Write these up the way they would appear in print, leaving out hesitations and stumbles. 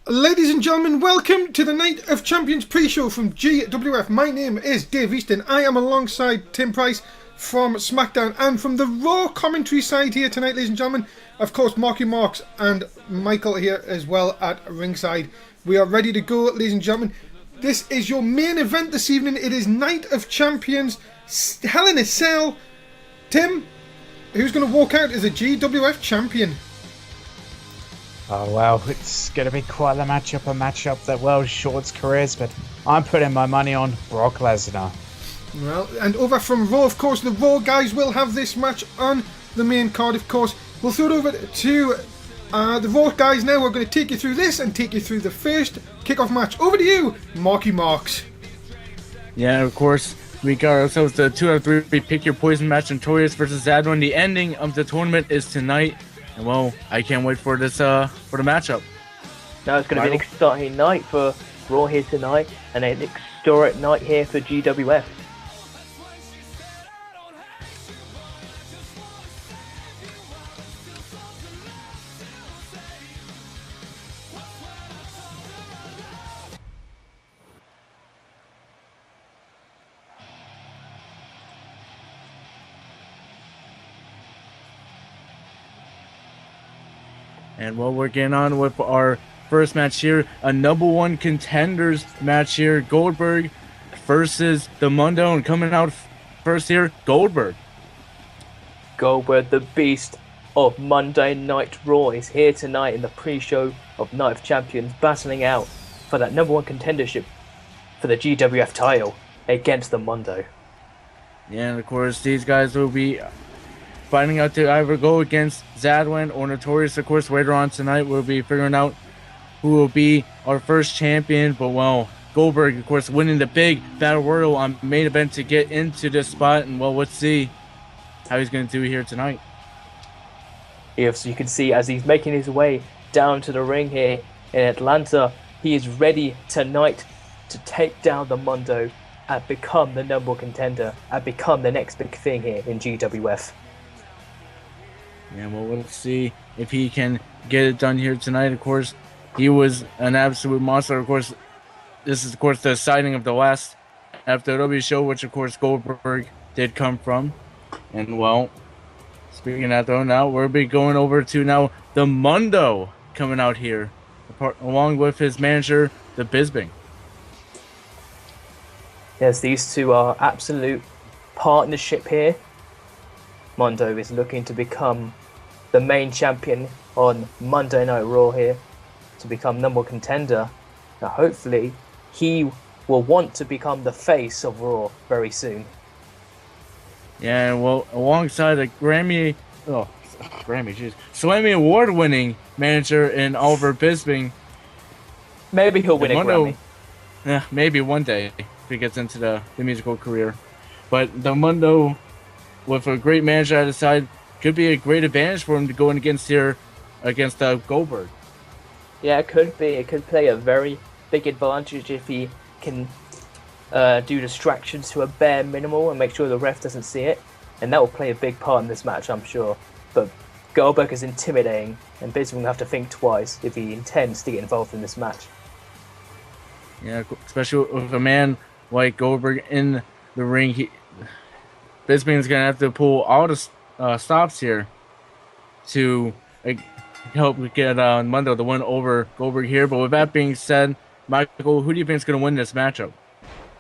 Ladies and gentlemen, welcome to the Night of Champions pre-show from GWF. My name is Dave Easton. I am alongside Tim Price from Smackdown, and from the Raw commentary side here tonight, ladies and gentlemen, of course, Marky Marks and Michael here as well at ringside. We are ready to go, ladies and gentlemen. This is your main event this evening. It is Night of Champions, Hell in a Cell. Tim, who's going to walk out as a GWF champion? Oh, well, it's going to be quite a matchup that well shorts careers, but I'm putting my money on Brock Lesnar. Well, and over from Raw, of course, the Raw guys will have this match on the main card, of course. We'll throw it over to the Raw guys now. We're going to take you through this and take you through the first kickoff match. Over to you, Marky Marks. Yeah, of course, we got ourselves the 2 out of 3 pick your poison match, Notorious versus Zadwin. The ending of the tournament is tonight. And well, I can't wait for this for the matchup. Now it's going to be an exciting night for Raw here tonight, and an historic night here for GWF. And well, we're getting on with our first match here, a number 1 contenders match here, Goldberg versus the Mundo, and coming out first here, Goldberg. Goldberg, the beast of Monday Night Raw, is here tonight in the pre-show of Night of Champions, battling out for that number 1 contendership for the GWF title against the Mondo. Yeah, and of course, these guys will be fighting out to either go against Zadwin or Notorious. Of course, later on tonight, we'll be figuring out who will be our first champion. But, well, Goldberg, of course, winning the big Battle Royal on main event to get into this spot. And, well, let's see how he's going to do here tonight. Yes, you can see as he's making his way down to the ring here in Atlanta, he is ready tonight to take down the Mondo and become the number 1 contender and become the next big thing here in GWF. Yeah, well, let's see if he can get it done here tonight. Of course, he was an absolute monster. Of course, this is, of course, the sighting of the last FW show, which, of course, Goldberg did come from. And, well, speaking of that, though, now we'll be going over to now the Mundo coming out here, along with his manager, the Bisbing. Yes, these two are absolute partnership here. Mondo is looking to become the main champion on Monday Night Raw here, to become number 1 contender. Now hopefully he will want to become the face of Raw very soon. Yeah, well, alongside a Grammy, jeez, Slammy award-winning manager in Oliver Bisping. Maybe he'll win a Mondo, Grammy. yeah, maybe one day if he gets into the musical career. But the Mundo, with a great manager at his side, could be a great advantage for him to go in against Goldberg. Yeah, it could be. It could play a very big advantage if he can do distractions to a bare minimal and make sure the ref doesn't see it. And that will play a big part in this match, I'm sure. But Goldberg is intimidating, and Bisping will have to think twice if he intends to get involved in this match. Yeah, especially with a man like Goldberg in the ring, Bisping's going to have to pull all the stops here to help get Mundo to win over Goldberg here. But with that being said, Michael, who do you think is going to win this matchup?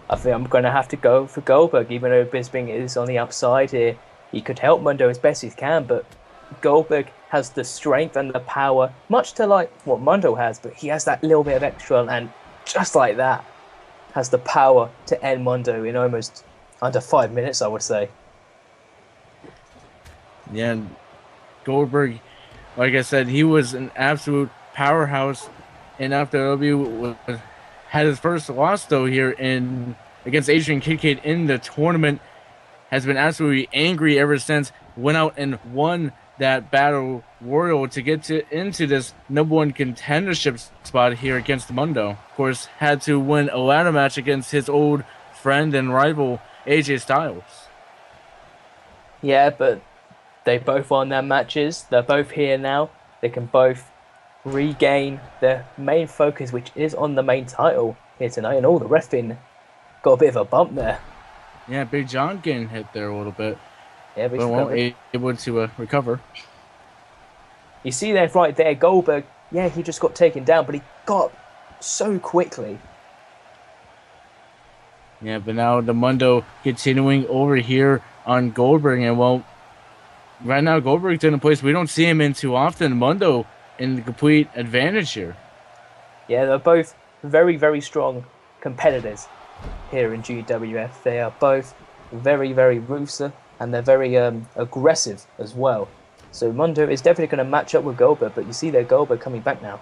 I think I'm going to have to go for Goldberg, even though Bisping is on the outside here. He could help Mundo as best he can, but Goldberg has the strength and the power, much to like what Mundo has, but he has that little bit of extra, and just like that, has the power to end Mundo in almost under 5 minutes, I would say. Yeah, Goldberg, like I said, he was an absolute powerhouse, and after W had his first loss though here against Adrian Kincaid in the tournament, has been absolutely angry ever since. Went out and won that battle royal to get into this #1 contendership spot here against Mundo. Of course, had to win a ladder match against his old friend and rival AJ Styles. Yeah, but they both won their matches. They're both here now. They can both regain their main focus, which is on the main title here tonight. And all the reffing got a bit of a bump there. Yeah, Big John getting hit there a little bit. Yeah, but won't able to recover. You see there, right there, Goldberg. Yeah, he just got taken down, but he got up so quickly. Yeah, but now the Mundo continuing over here on Goldberg, and well, right now Goldberg's in a place we don't see him in too often. Mundo in the complete advantage here. Yeah, they're both very, very strong competitors here in GWF. They are both very, very ruthless, and they're very aggressive as well. So Mundo is definitely going to match up with Goldberg, but you see there Goldberg coming back now.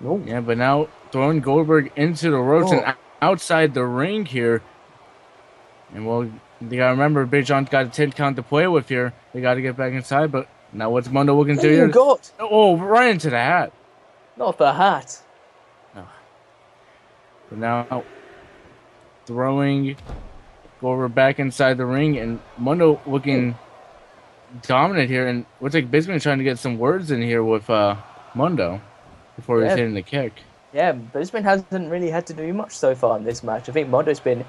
Ooh. Yeah, but now throwing Goldberg into the ropes and outside the ring here. And well, you got to remember, Big John's got a 10 count to play with here. They got to get back inside, but now what's Mundo looking to do here? God! Oh, right into the hat. Not the hat. Oh. But now throwing Goldberg back inside the ring, and Mundo looking dominant here, and looks like Bisping trying to get some words in here with Mundo before he's hitting the kick. Yeah, Bisping hasn't really had to do much so far in this match. I think Mondo's been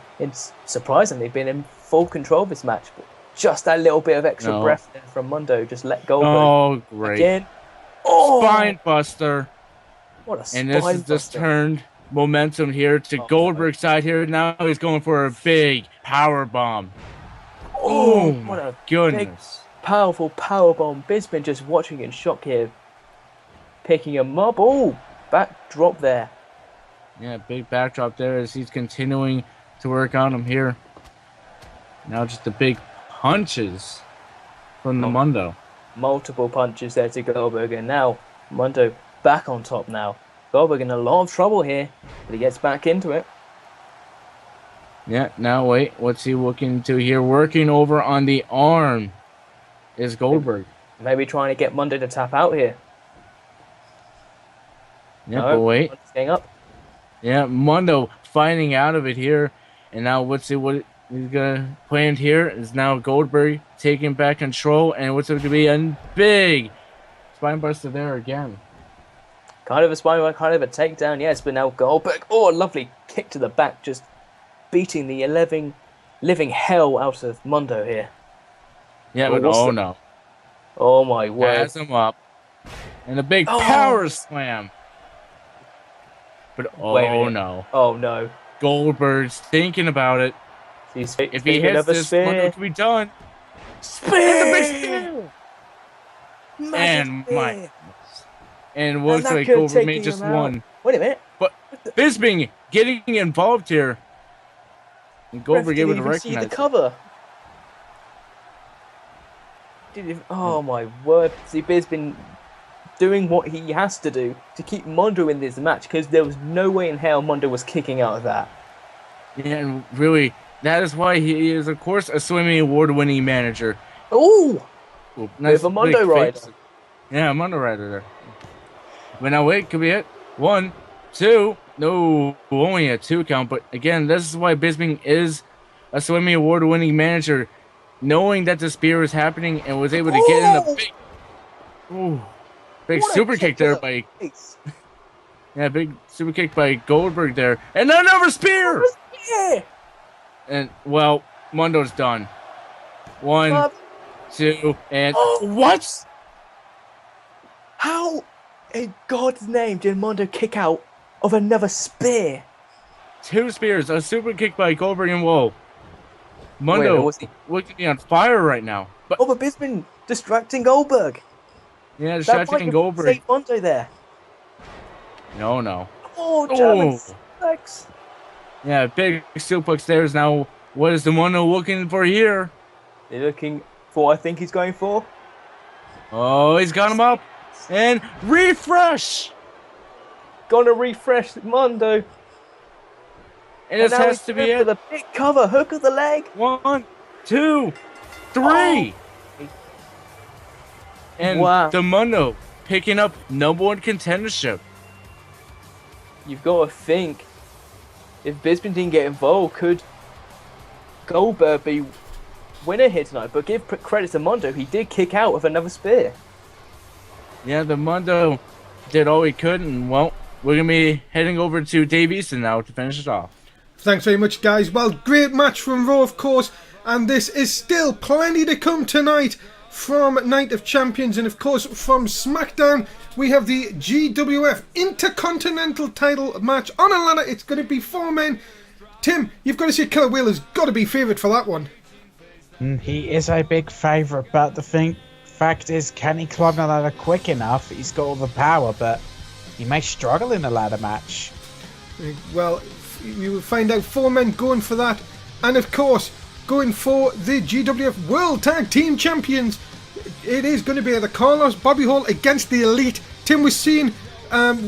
surprisingly been in full control of this match, but just that little bit of extra breath there from Mundo just let Goldberg. Oh, great! Again. Spine buster. What a spine And this is just turned momentum here to Goldberg's side here. Now he's going for a big power bomb. Oh, what a goodness! Big, powerful power bomb. Bisping just watching in shock here, picking him up. Oh, backdrop there. Yeah, big backdrop there as he's continuing to work on him here. Now just the big punches from the Mundo. Multiple punches there to Goldberg, and now Mundo back on top now. Goldberg in a lot of trouble here, but he gets back into it. Yeah, now wait, what's he looking to here? Working over on the arm is Goldberg. Maybe trying to get Mundo to tap out here. Yeah, but wait. Staying up. Yeah, Mundo finding out of it here. And now let's see what he's gonna planned here is now Goldberg taking back control, and what's going to be a big spine buster there again. Kind of a spine, kind of a takedown, yes, but now Goldberg. Oh, a lovely kick to the back, just beating the living hell out of Mundo here. Yeah, but oh no. Oh my word. Has him up. And a big power slam. But no. Oh no. Goldberg's thinking about it. If he hits this, Mundo could be done. Spin! And my. And looks like Goldberg made just one. Wait a minute. But Bisping getting involved here. And Goldberg able to recognize the cover. Oh my word! See, Biz's been doing what he has to do to keep Mondo in this match because there was no way in hell Mondo was kicking out of that. Yeah, and really, that is why he is, of course, a swimming award-winning manager. Ooh! Nice With a Mondo big rider. face. Yeah, Mondo rider there. But now wait, could be it. 1, 2. No, only a 2 count. But again, this is why Bisping is a swimming award-winning manager, knowing that the spear was happening and was able to get in the big What a super kick there to by the face. big super kick by Goldberg there, and another spear. Yeah. And well, Mondo's done. 1, 2, and what? How in God's name did Mondo kick out of another spear? 2 spears, a super kick by Goldberg, and whoa, Mondo was he? looking to be on fire right now. But Oh, but Biz's been distracting Goldberg. yeah, That distracting might have Goldberg. saved Mondo there. No. Oh, German suplex. Yeah, big suplex there is now. What is the Mondo looking for here? They're looking for what I think he's going for. Oh, he's got him up. And refresh! Gonna refresh Mondo. And this now has he's to be going for it. the big cover, hook of the leg. 1, 2, 3. And Wow. the Mondo picking up #1 contendership. You've got to think, if Bisping didn't get involved, could Goldberg be winner here tonight? But give credit to Mondo, he did kick out with another spear. Yeah, the Mondo did all he could, and well, we're going to be heading over to Dave Easton now to finish it off. Thanks very much, guys. Well, great match from Raw, of course, and this is still plenty to come tonight from Night of Champions, and of course from SmackDown we have the GWF Intercontinental title match on a ladder. It's going to be 4 men. Tim, you've got to say Killer Wheeler's got to be favourite for that one. He is a big favourite, but the fact is, can he climb the ladder quick enough? He's got all the power, but he may struggle in a ladder match. Well, you will find out 4 men going for that, and of course going for the GWF World Tag Team Champions. It is going to be the Carlos Bobby Hall against the Elite. Tim was seeing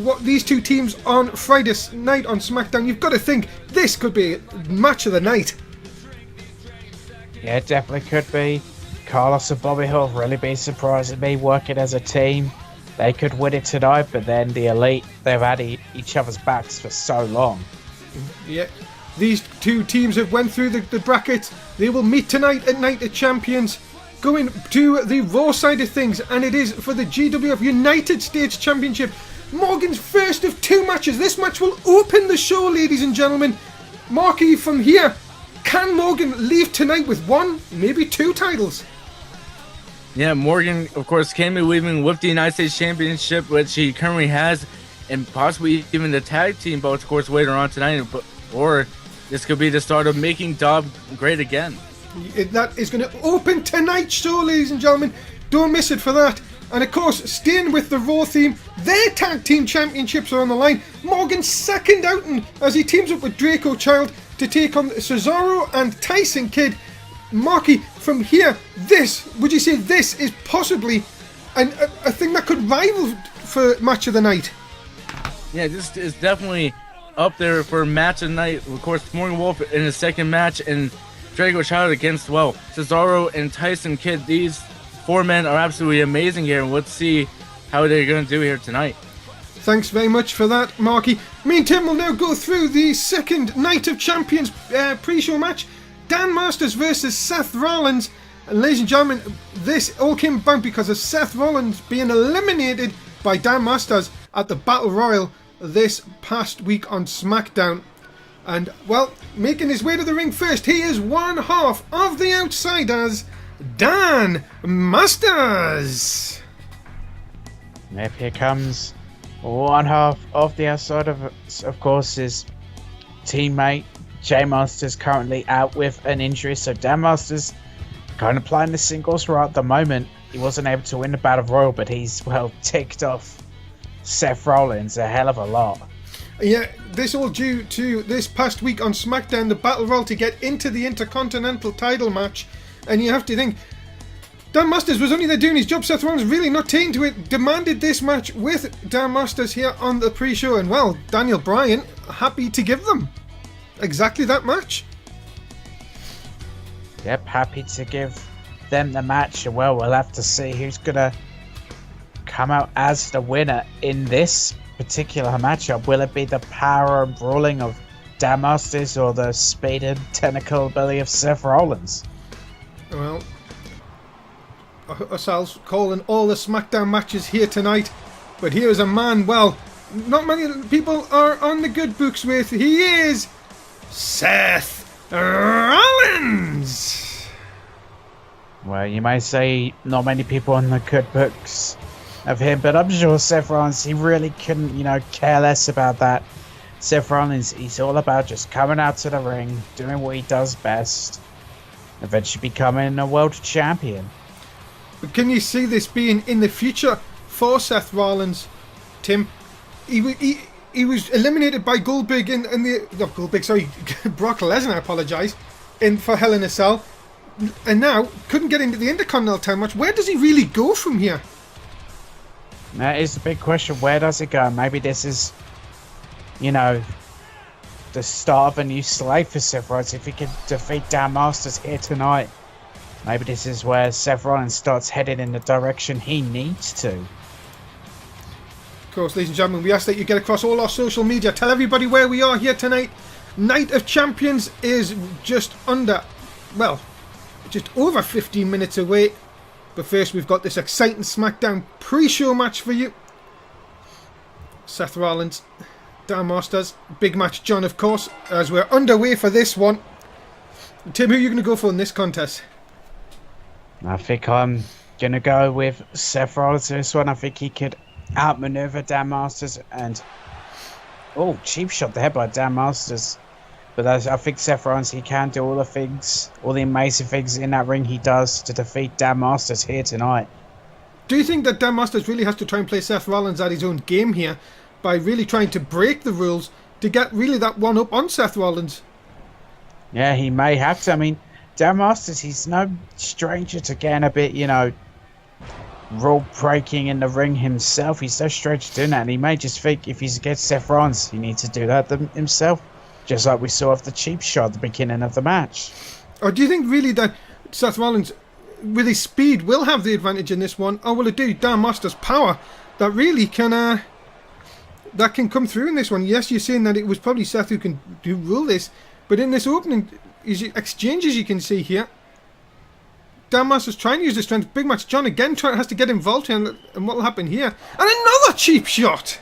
what these 2 teams on Friday night on SmackDown. You've got to think this could be match of the night. Yeah, it definitely could be. Carlos and Bobby Hall really be surprised at me working as a team. They could win it tonight, but then the Elite, they've had each other's backs for so long. Yeah, these 2 teams have went through the brackets. They will meet tonight at Night of Champions, going to the Raw side of things, and it is for the GWF United States Championship. Morgan's first of 2 matches. This match will open the show, ladies and gentlemen. Marky, from here, can Morgan leave tonight with 1, maybe 2 titles? Yeah, Morgan, of course, can be leaving with the United States Championship, which he currently has, and possibly even the tag team belts, of course, later on tonight. Or this could be the start of making Dobb great again. That is going to open tonight's show, ladies and gentlemen. Don't miss it for that. And of course, staying with the Raw theme, their tag team championships are on the line. Morgan's second outing as he teams up with Draco Child to take on Cesaro and Tyson Kidd. Marky, from here, would you say this is possibly a thing that could rival for match of the night? Yeah, this is definitely up there for match of the night. Of course, Morgan Wolf in his second match, and Drago Child against, well, Cesaro and Tyson Kidd. These 4 men are absolutely amazing here, and let's see how they're going to do here tonight. Thanks very much for that, Marky. Me and Tim will now go through the second Night of Champions pre-show match. Dan Masters versus Seth Rollins. And ladies and gentlemen, this all came about because of Seth Rollins being eliminated by Dan Masters at the Battle Royal this past week on SmackDown. And, well, making his way to the ring first, he is one half of the Outsiders, Dan Masters. Yep, here comes one half of the Outsiders, of course, his teammate Jay Masters, currently out with an injury, so Dan Masters kind of playing the singles right at the moment. He wasn't able to win the Battle Royal, but he's, well, ticked off Seth Rollins a hell of a lot. Yeah, this all due to this past week on SmackDown, the Battle Royal to get into the Intercontinental title match. And you have to think, Dan Masters was only there doing his job. Seth Rollins really not taking to it. Demanded this match with Dan Masters here on the pre-show. And, well, Daniel Bryan happy to give them exactly that match. Yep, happy to give them the match. Well, we'll have to see who's going to come out as the winner in this particular matchup. Will it be the power and brawling of Dan Masters or the speed and technical ability of Seth Rollins? Well, ourselves calling all the Smackdown matches here tonight, but here is a man, well, not many people are on the good books with. He is Seth Rollins. Well, you may say not many people on the good books of him, but I'm sure Seth Rollins, he really couldn't, care less about that. Seth Rollins, he's all about just coming out to the ring, doing what he does best, eventually becoming a world champion. But can you see this being in the future for Seth Rollins, Tim? He was eliminated by Goldberg in the... Not Goldberg, sorry. Brock Lesnar, I apologise. For Hell in a Cell. And now, couldn't get into the Intercontinental title match. Where does he really go from here? That is the big question. Where does it go? Maybe this is, the start of a new slate for Seth Rollins. If he can defeat Dan Masters here tonight, maybe this is where Seth Rollins starts heading in the direction he needs to. Of course, ladies and gentlemen, we ask that you get across all our social media. Tell everybody where we are here tonight. Night of Champions is just over 15 minutes away. But first, we've got this exciting SmackDown pre-show match for you. Seth Rollins, Dan Masters, big match John, of course, as we're underway for this one. Tim, who are you going to go for in this contest? I think I'm going to go with Seth Rollins in this one. I think he could outmaneuver Dan Masters and... Oh, cheap shot there by Dan Masters. But I think Seth Rollins, he can do all the amazing things in that ring he does to defeat Dan Masters here tonight. Do you think that Dan Masters really has to try and play Seth Rollins at his own game here by really trying to break the rules to get really that one up on Seth Rollins? Yeah, he may have to. I mean, Dan Masters, he's no stranger to getting a bit, rule breaking in the ring himself. He's no stranger to doing that, and he may just think if he's against Seth Rollins, he needs to do that himself. Just like we saw of the cheap shot at the beginning of the match. Or do you think really that Seth Rollins, with his speed, will have the advantage in this one? Or will it do Dan Masters' power that really can come through in this one? Yes, you're saying that it was probably Seth who can rule this. But in this opening exchanges you can see here, Dan Masters trying to use the strength. Big match John again has to get involved here. And what will happen here? And another cheap shot!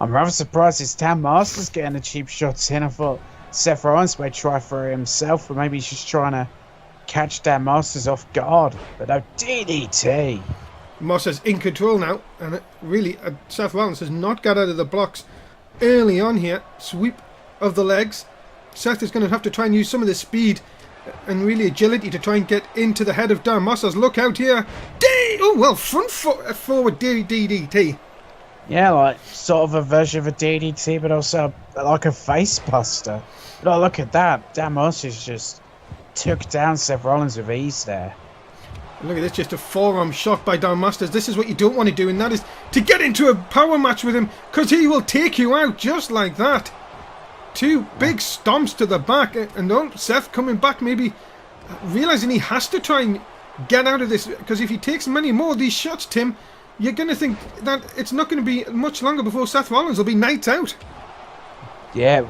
I'm rather surprised it's Dan Masters getting the cheap shots in. I thought Seth Rollins may try for himself, but maybe he's just trying to catch Dan Masters off guard. But no, DDT. Masters in control now, and Seth Rollins has not got out of the blocks early on here. Sweep of the legs. Seth is going to have to try and use some of the speed and really agility to try and get into the head of Dan Masters. Look out here. Front forward DDT. Yeah, like sort of a version of a DDT, but also like a face buster. But look at that. Dan Masters just took down Seth Rollins with ease there. Look at this, just a forearm shot by Dan Masters. This is what you don't want to do, and that is to get into a power match with him, because he will take you out just like that. Two big stomps to the back, and Seth coming back, maybe realising he has to try and get out of this, because if he takes many more of these shots, Tim, you're going to think that it's not going to be much longer before Seth Rollins will be night out. Yeah,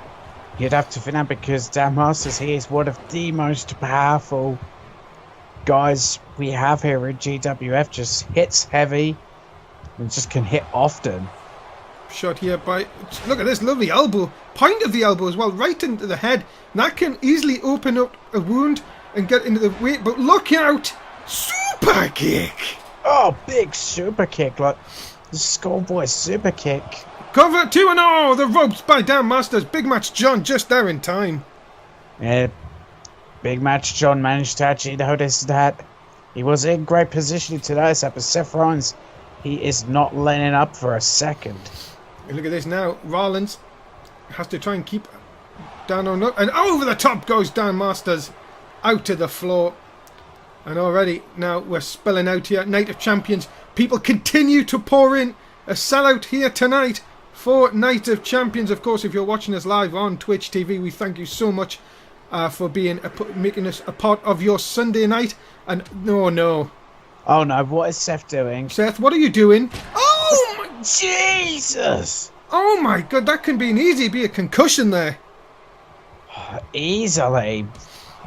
you'd have to think that, because Dan Masters, he is one of the most powerful guys we have here in GWF. Just hits heavy and just can hit often. Shot here by... Look at this lovely elbow. Point of the elbow as well, right into the head. That can easily open up a wound and get into the weight. But look out! Super kick! Oh, big super kick, like the schoolboy super kick. Cover 2-0, the ropes by Dan Masters. Big match John just there in time. Yeah, big match John managed to actually notice that. He was in great position to notice that, but Seth Rollins, he is not letting up for a second. And look at this now. Rollins has to try and keep Dan on up. And over the top goes Dan Masters. Out to the floor. And already now we're spelling out here, Night of Champions. People continue to pour in. A sellout here tonight for Night of Champions. Of course, if you're watching us live on Twitch TV, we thank you so much for making us a part of your Sunday night. And no. Oh no, what is Seth doing? Seth, what are you doing? Oh my Jesus! Oh my god, that can be a concussion there. Easily.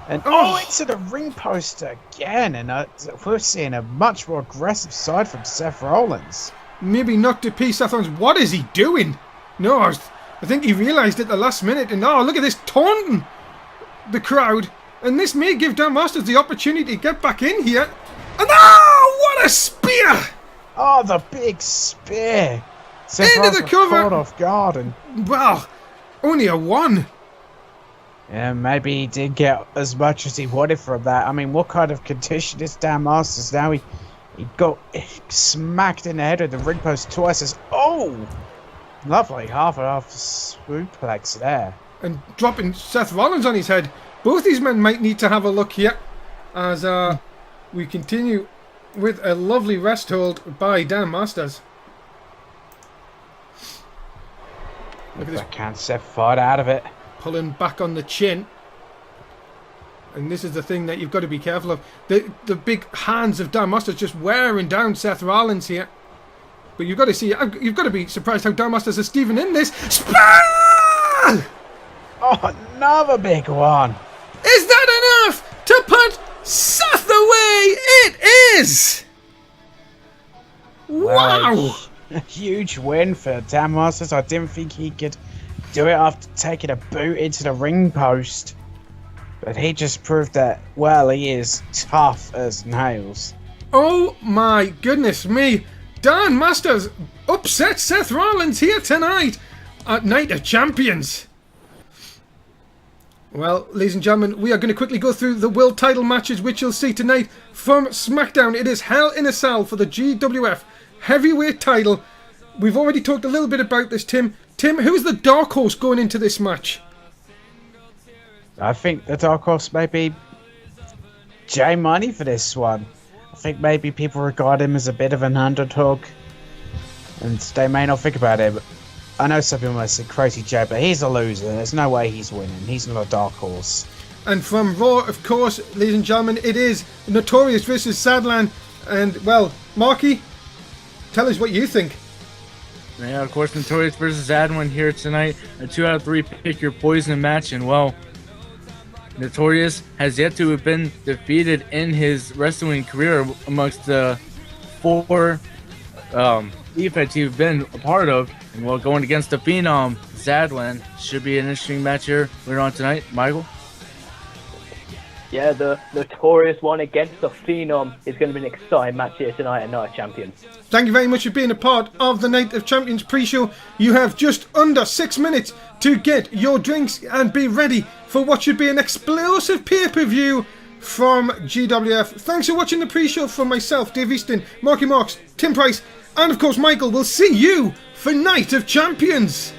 And into the ring post again, and we're seeing a much more aggressive side from Seth Rollins. Maybe knocked to piece Seth Rollins. What is he doing? No, I think he realised at the last minute, and look at this, taunting the crowd. And this may give Dan Masters the opportunity to get back in here. And what a spear! Oh, the big spear! Seth Into Rollins the cover! Caught off guard, and well, only a 1. yeah, maybe he didn't get as much as he wanted from that. I mean, what kind of condition is Dan Masters now? He got smacked in the head with the ring post twice. Lovely half suplex there. And dropping Seth Rollins on his head. Both these men might need to have a look here as we continue with a lovely rest hold by Dan Masters. Look at this. Can't Seth fight out of it. Pulling back on the chin. And this is the thing that you've got to be careful of. The big hands of Dan Masters just wearing down Seth Rollins here. But you've got to see, you've got to be surprised how Dan Masters is Steven in this. Spear! Oh, another big one. Is that enough to put Seth away? It is! Wow! A huge win for Dan Masters. I didn't think he could do it after taking a boot into the ring post. But he just proved that, well, he is tough as nails. Oh my goodness me. Dan Masters upset Seth Rollins here tonight at Night of Champions. Well, ladies and gentlemen, we are going to quickly go through the world title matches which you'll see tonight from Smackdown. It is Hell in a Cell for the GWF Heavyweight title. We've already talked a little bit about this, Tim. Tim, who's the dark horse going into this match? I think the dark horse may be J Money for this one. I think maybe people regard him as a bit of an underdog, and they may not think about it. But I know some people might say Crazy J, but he's a loser. There's no way he's winning. He's not a dark horse. And from Raw, of course, ladies and gentlemen, it is Notorious versus Sadlan. And, well, Marky, tell us what you think. Yeah, of course, Notorious versus Adwin here tonight. A 2 out of 3 pick your poison match, and well, Notorious has yet to have been defeated in his wrestling career amongst the 4 defense he's been a part of. And well, going against the Phenom, Zadlan, should be an interesting match here later on tonight. Michael? Yeah, the Notorious one against the Phenom is going to be an exciting match here tonight at Night of Champions. Thank you very much for being a part of the Night of Champions pre-show. You have just under 6 minutes to get your drinks and be ready for what should be an explosive pay-per-view from GWF. Thanks for watching the pre-show from myself, Dave Easton, Marky Marks, Tim Price, and of course Michael. We'll see you for Night of Champions.